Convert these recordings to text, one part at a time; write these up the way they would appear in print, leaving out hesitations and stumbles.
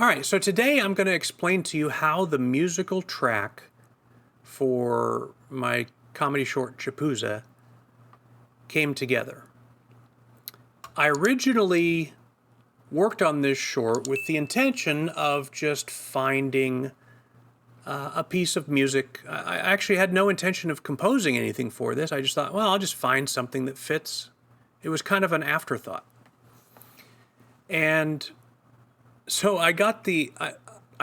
All right, so today I'm going to explain to you how the musical track for my comedy short Chapuza came together. I originally worked on this short with the intention of just finding a piece of music. I actually had no intention of composing anything for this. I just thought, well, I'll just find something that fits. It was kind of an afterthought. And so I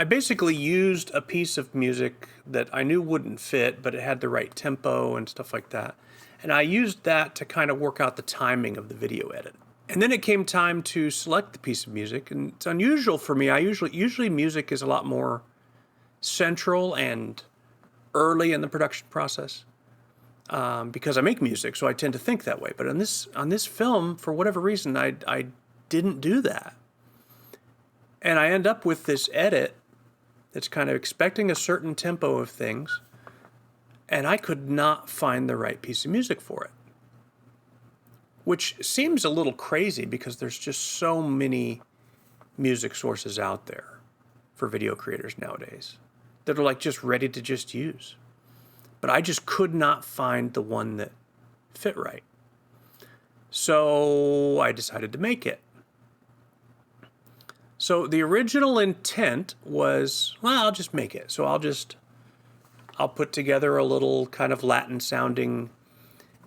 basically used a piece of music that I knew wouldn't fit, but it had the right tempo and stuff like that. And I used that to kind of work out the timing of the video edit. And then it came time to select the piece of music, and it's unusual for me. Usually music is a lot more central and early in the production process because I make music, so I tend to think that way. But on this film, for whatever reason, I didn't do that. And I end up with this edit that's kind of expecting a certain tempo of things, and I could not find the right piece of music for it. Which seems a little crazy because there's just so many music sources out there for video creators nowadays that are like just ready to just use. But I just could not find the one that fit right. So I decided to make it. So the original intent was, well, I'll just make it. So I'll put together a little kind of Latin sounding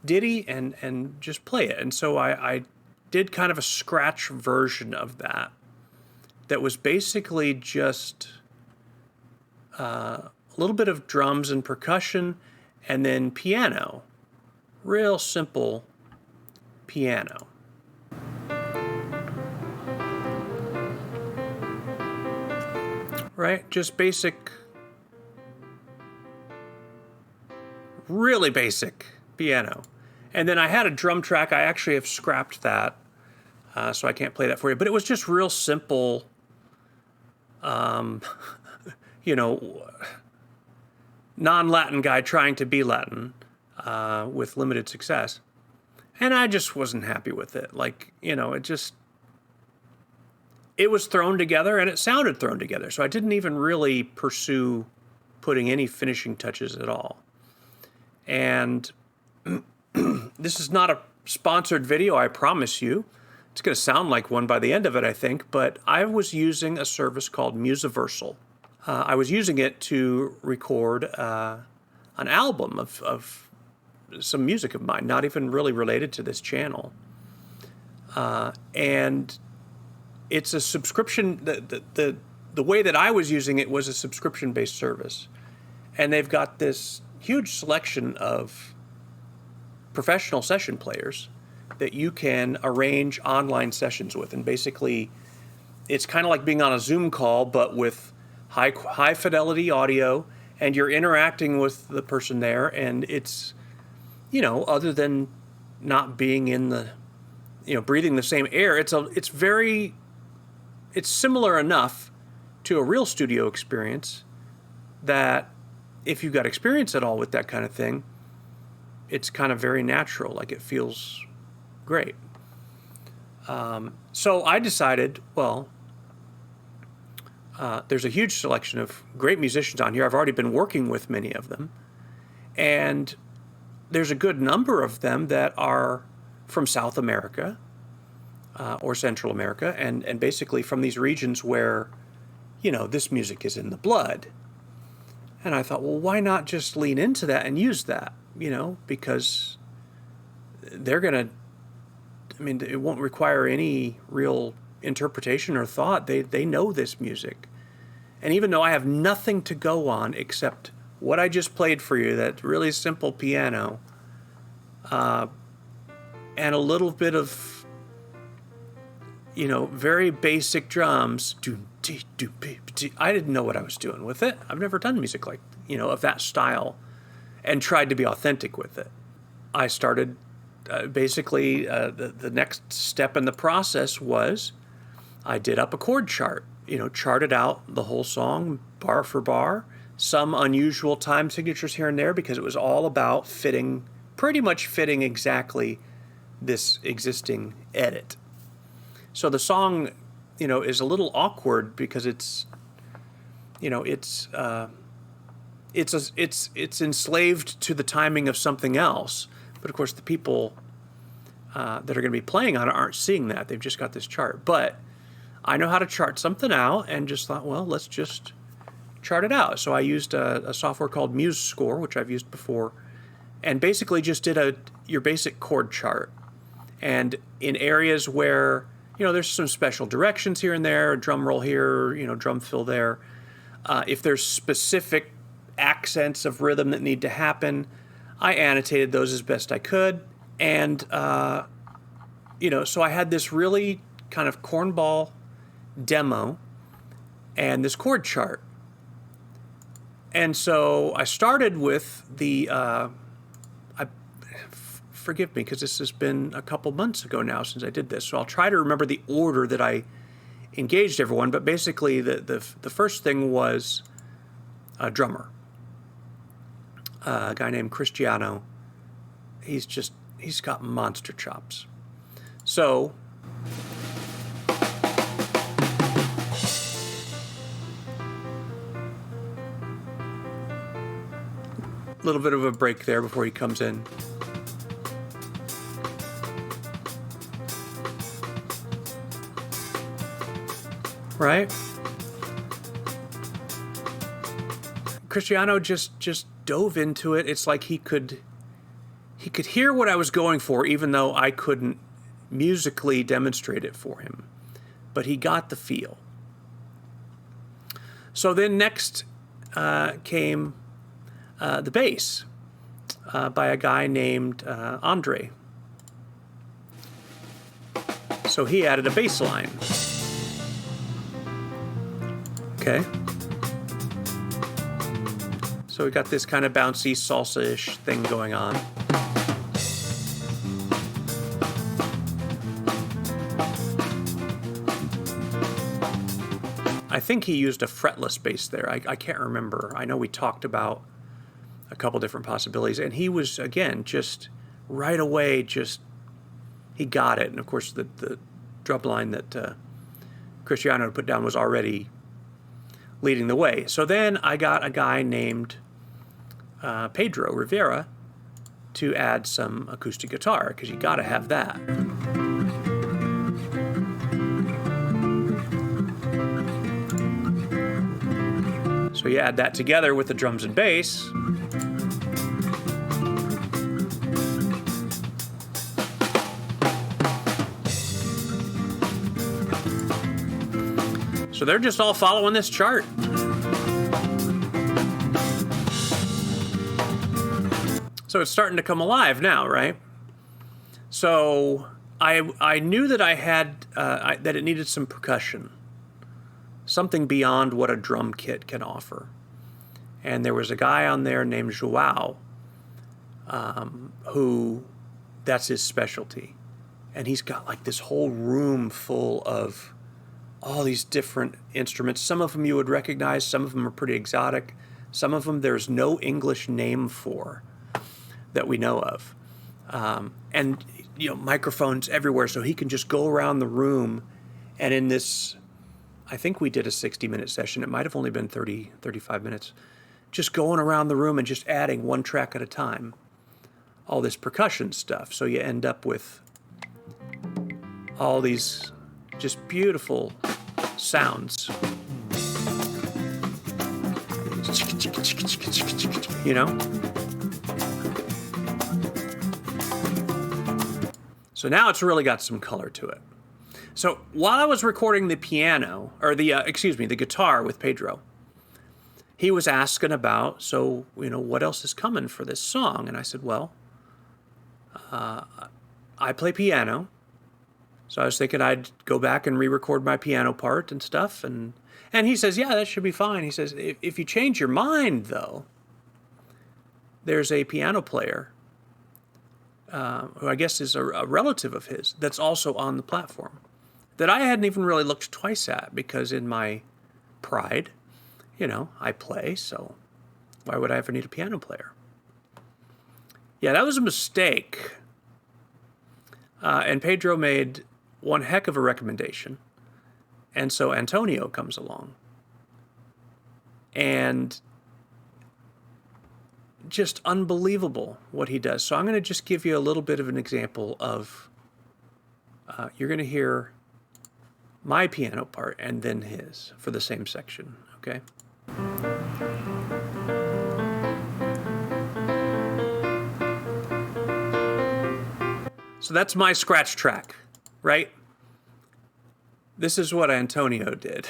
ditty and just play it. And so I did kind of a scratch version of that was basically just a little bit of drums and percussion and then piano. Real simple piano. Right? Just basic, really basic piano. And then I had a drum track. I actually have scrapped that, so I can't play that for you. But it was just real simple, non-Latin guy trying to be Latin with limited success. And I just wasn't happy with it. It was thrown together and it sounded thrown together. So I didn't even really pursue putting any finishing touches at all. And this is not a sponsored video, I promise you. It's going to sound like one by the end of it, I think. But I was using a service called Musiversal. I was using it to record an album of some music of mine, not even really related to this channel. And it's a subscription. The way that I was using it was a subscription-based service. And they've got this huge selection of professional session players that you can arrange online sessions with. And basically, it's kind of like being on a Zoom call, but with high fidelity audio, and you're interacting with the person there. And it's, other than not being in the, breathing the same air, it's similar enough to a real studio experience that if you've got experience at all with that kind of thing, it's kind of very natural, like it feels great. So I decided, well, there's a huge selection of great musicians on here. I've already been working with many of them. And there's a good number of them that are from South America or Central America, and basically from these regions where, this music is in the blood. And I thought, well, why not just lean into that and use that, because they're going to, it won't require any real interpretation or thought. They know this music. And even though I have nothing to go on except what I just played for you, that really simple piano, and a little bit of, very basic drums, I didn't know what I was doing with it. I've never done music like, of that style and tried to be authentic with it. I started, the next step in the process was I did up a chord chart, charted out the whole song bar for bar, some unusual time signatures here and there because it was all about pretty much fitting exactly this existing edit. So the song is a little awkward because it's enslaved to the timing of something else. But of course, the people that are going to be playing on it aren't seeing that. They've just got this chart. But I know how to chart something out, and just thought, well, let's just chart it out. So I used a software called Musiversal, which I've used before, and basically just did your basic chord chart. And in areas where, there's some special directions here and there, a drum roll here, drum fill there. If there's specific accents of rhythm that need to happen, I annotated those as best I could. And, so I had this really kind of cornball demo and this chord chart. And so I started with forgive me because this has been a couple months ago now since I did this. So I'll try to remember the order that I engaged everyone. But basically the first thing was a drummer, a guy named Cristiano. He's got monster chops. So a little bit of a break there before he comes in. Right? Cristiano just dove into it. It's like he could hear what I was going for, even though I couldn't musically demonstrate it for him. But he got the feel. So then next came the bass by a guy named Andre. So he added a bass line. Okay. So we got this kind of bouncy salsa-ish thing going on. I think he used a fretless bass there. I can't remember. I know we talked about a couple different possibilities, and he was, again, just right away, he got it. And of course, the drum line that Cristiano put down was already leading the way. So then I got a guy named Pedro Rivera to add some acoustic guitar, because you got to have that. So you add that together with the drums and bass. So they're just all following this chart. So it's starting to come alive now, right? So I knew that I had that it needed some percussion, something beyond what a drum kit can offer. And there was a guy on there named Joao, who that's his specialty, and he's got like this whole room full of all these different instruments. Some of them you would recognize, some of them are pretty exotic, some of them there's no English name for that we know of. And microphones everywhere, so he can just go around the room. And in this, I think we did a 60-minute session. It might have only been 35 minutes. Just going around the room and just adding one track at a time. All this percussion stuff. So you end up with all these just beautiful sounds. So now it's really got some color to it. So while I was recording the piano, or the guitar with Pedro, he was asking about, what else is coming for this song? And I said, well, I play piano. So I was thinking I'd go back and re-record my piano part and stuff. And he says, yeah, that should be fine. He says, if you change your mind, though, there's a piano player who I guess is a relative of his that's also on the platform that I hadn't even really looked twice at, because in my pride, I play, so why would I ever need a piano player? Yeah, that was a mistake. And Pedro made one heck of a recommendation. And so Antonio comes along. And just unbelievable what he does. So I'm going to just give you a little bit of an example of, you're going to hear my piano part and then his for the same section, okay? So that's my scratch track, right? This is what Antonio did.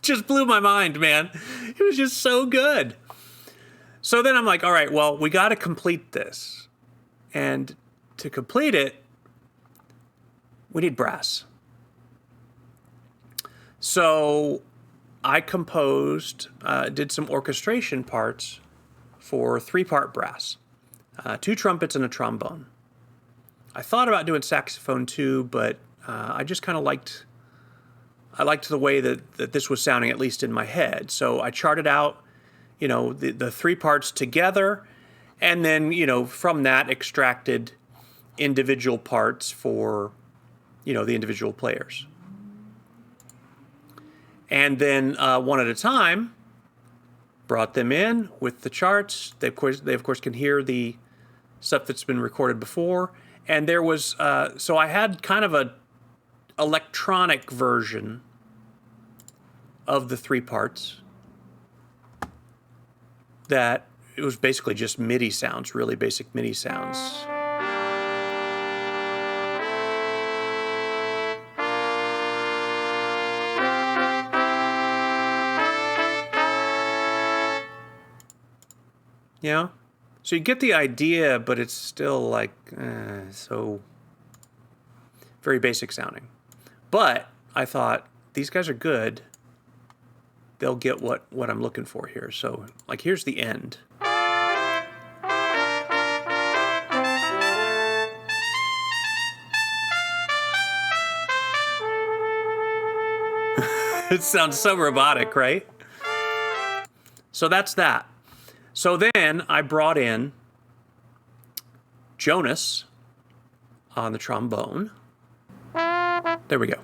Just blew my mind, man. It was just so good. So then I'm like, all right, well, we got to complete this. And to complete it, we need brass. So I composed, did some orchestration parts for 3-part brass, 2 trumpets and a trombone. I thought about doing saxophone too, but I just kind of liked the way that this was sounding, at least in my head. So I charted out, the 3 parts together, and then, from that extracted individual parts for, the individual players. And then one at a time, brought them in with the charts. They of course can hear the stuff that's been recorded before. And there was, so I had kind of a electronic version of the 3 parts that it was basically just MIDI sounds, really basic MIDI sounds. So you get the idea, but it's still like, so very basic sounding. But I thought, these guys are good. They'll get what I'm looking for here. So, like, here's the end. It sounds so robotic, right? So that's that. So then I brought in Jonas on the trombone. There we go.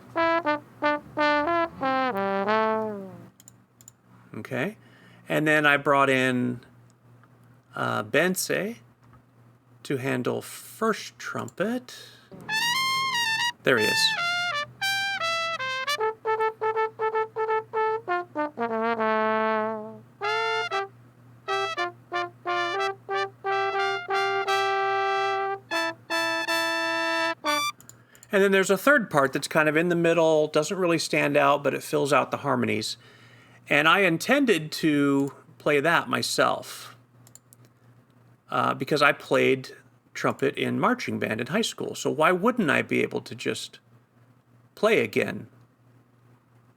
Okay. And then I brought in Bense to handle first trumpet. There he is. And then there's a third part that's kind of in the middle, doesn't really stand out, but it fills out the harmonies. And I intended to play that myself because I played trumpet in marching band in high school. So why wouldn't I be able to just play again,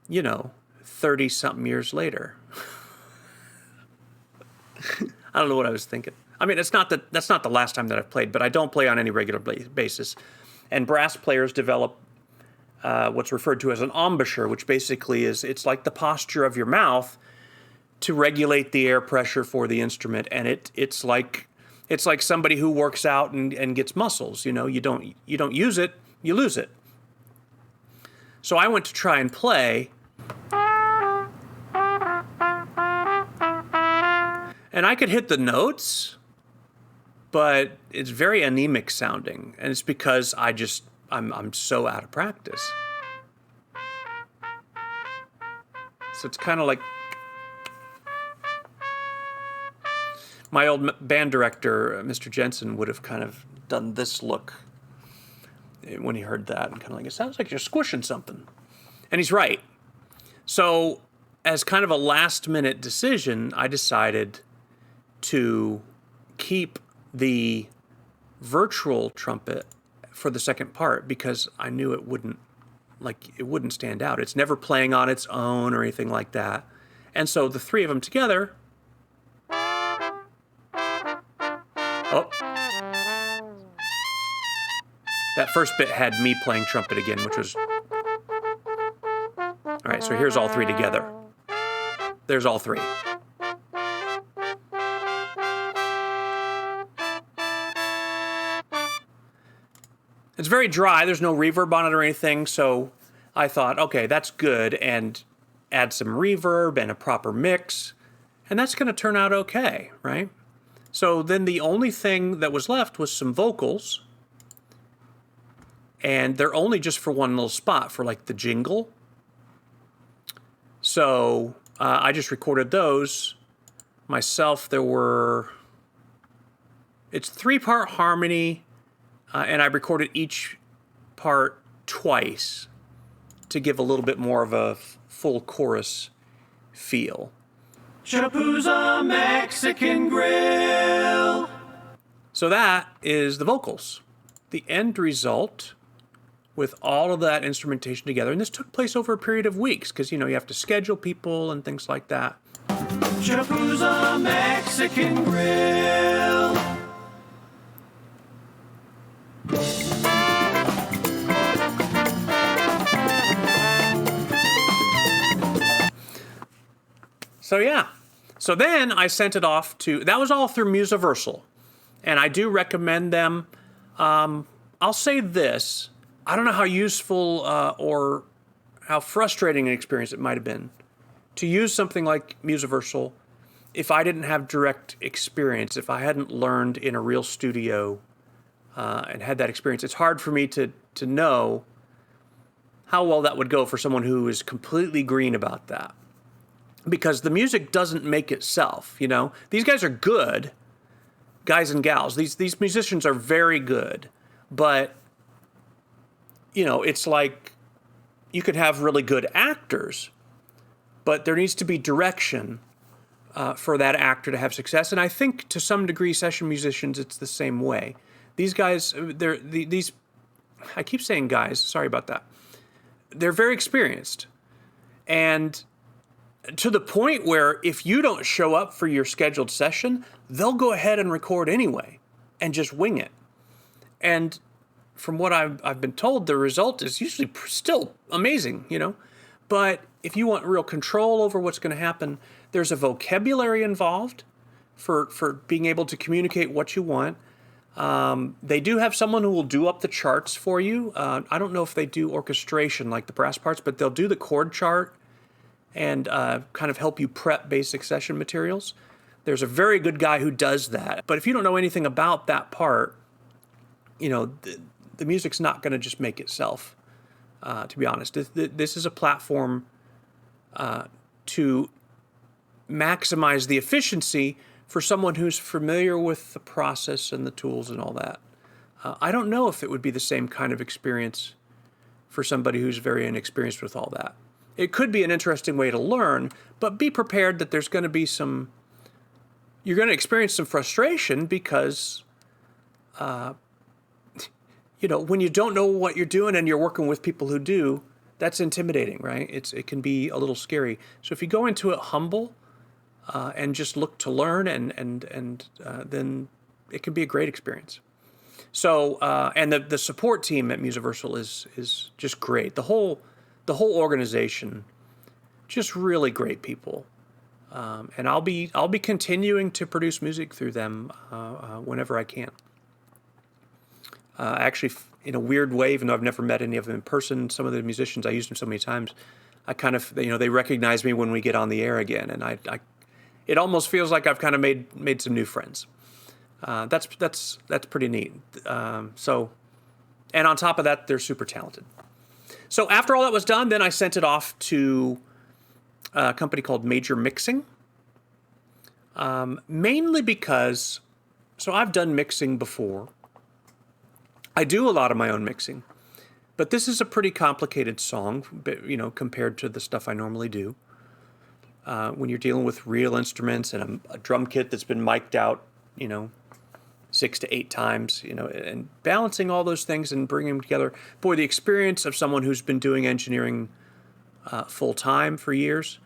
30-something years later? I don't know what I was thinking. I mean, that's not the last time that I've played, but I don't play on any regular basis. And brass players develop what's referred to as an embouchure, which basically it's like the posture of your mouth to regulate the air pressure for the instrument. And it's like somebody who works out and gets muscles. You don't use it, you lose it. So I went to try and play, and I could hit the notes, but it's very anemic sounding, and it's because I'm so out of practice. So it's kind of like my old band director, Mr. Jensen, would have kind of done this look when he heard that, and kind of like, it sounds like you're squishing something. And he's right. So as kind of a last-minute decision, I decided to keep the virtual trumpet for the second part because I knew it wouldn't stand out. It's never playing on its own or anything like that. And so the three of them together. Oh. That first bit had me playing trumpet again, which was... All right, so here's all three together. There's all three. It's very dry. There's no reverb on it or anything, so I thought, okay, that's good, and add some reverb and a proper mix, and that's going to turn out okay, right? So then the only thing that was left was some vocals, and they're only just for one little spot, for like the jingle. So I just recorded those myself. It's 3-part harmony, and I recorded each part twice to give a little bit more of a full chorus feel. Chapuza Mexican Grill. So that is the vocals. The end result with all of that instrumentation together, and this took place over a period of weeks because, you have to schedule people and things like that. Chapuza Mexican Grill. So yeah, so then I sent it off to, that was all through Musiversal, and I do recommend them. I'll say this, I don't know how useful or how frustrating an experience it might have been to use something like Musiversal if I didn't have direct experience, if I hadn't learned in a real studio and had that experience. It's hard for me to know how well that would go for someone who is completely green about that. Because the music doesn't make itself, These guys are good, guys and gals. These musicians are very good. But, it's like you could have really good actors, but there needs to be direction for that actor to have success. And I think to some degree, session musicians, it's the same way. These guys, I keep saying guys, sorry about that. They're very experienced. And to the point where if you don't show up for your scheduled session, they'll go ahead and record anyway and just wing it. And from what I've been told, the result is usually still amazing, But if you want real control over what's going to happen, there's a vocabulary involved for being able to communicate what you want. They do have someone who will do up the charts for you. I don't know if they do orchestration like the brass parts, but they'll do the chord chart and kind of help you prep basic session materials. There's a very good guy who does that. But if you don't know anything about that part, the music's not going to just make itself, to be honest. This is a platform to maximize the efficiency for someone who's familiar with the process and the tools and all that. I don't know if it would be the same kind of experience for somebody who's very inexperienced with all that. It could be an interesting way to learn, but be prepared that there's going to be you're going to experience some frustration because, when you don't know what you're doing and you're working with people who do, that's intimidating, right? It can be a little scary. So if you go into it humble and just look to learn, and then it can be a great experience. So and the support team at Musiversal is just great. The whole organization, just really great people, and I'll be continuing to produce music through them whenever I can. Actually, in a weird way, even though I've never met any of them in person, some of the musicians, I used them so many times, I kind of, they recognize me when we get on the air again, and it almost feels like I've kind of made some new friends. That's pretty neat. So, and on top of that, they're super talented. So after all that was done, then I sent it off to a company called Major Mixing, mainly because, so I've done mixing before. I do a lot of my own mixing, but this is a pretty complicated song, compared to the stuff I normally do. When you're dealing with real instruments and a drum kit that's been mic'd out, 6 to 8 times, and balancing all those things and bringing them together. Boy, the experience of someone who's been doing engineering full time for years,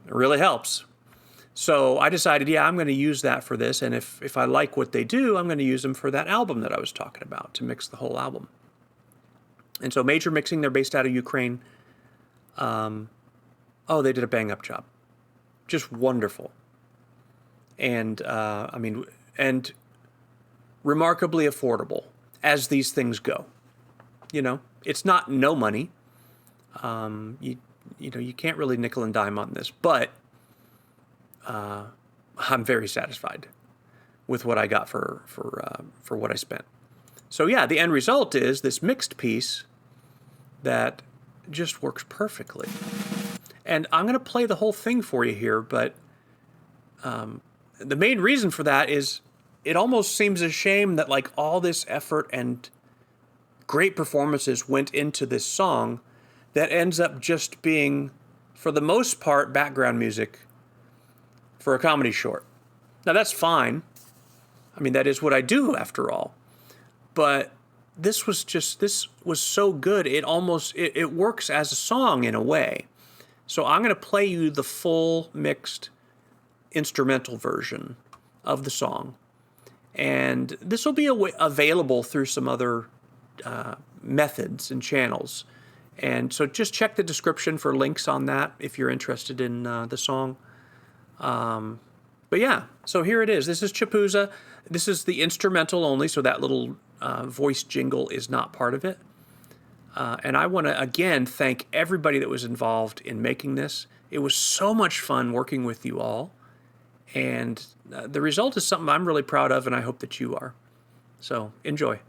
it really helps. So I decided, yeah, I'm going to use that for this, and if I like what they do, I'm going to use them for that album that I was talking about, to mix the whole album. And so Major Mixing, they're based out of Ukraine. They did a bang-up job. Just wonderful. And, and remarkably affordable, as these things go. It's not no money. You can't really nickel and dime on this, but I'm very satisfied with what I got for what I spent. So yeah, the end result is this mixed piece that just works perfectly. And I'm going to play the whole thing for you here, but the main reason for that is it almost seems a shame that like all this effort and great performances went into this song that ends up just being, for the most part, background music for a comedy short. Now that's fine. I mean, that is what I do after all. But this was so good. It works as a song in a way. So I'm going to play you the full mixed instrumental version of the song. And this will be available through some other methods and channels. And so just check the description for links on that if you're interested in the song. But yeah, so here it is. This is Chapuza. This is the instrumental only, so that little voice jingle is not part of it. And I want to, again, thank everybody that was involved in making this. It was so much fun working with you all. And the result is something I'm really proud of, and I hope that you are. So enjoy.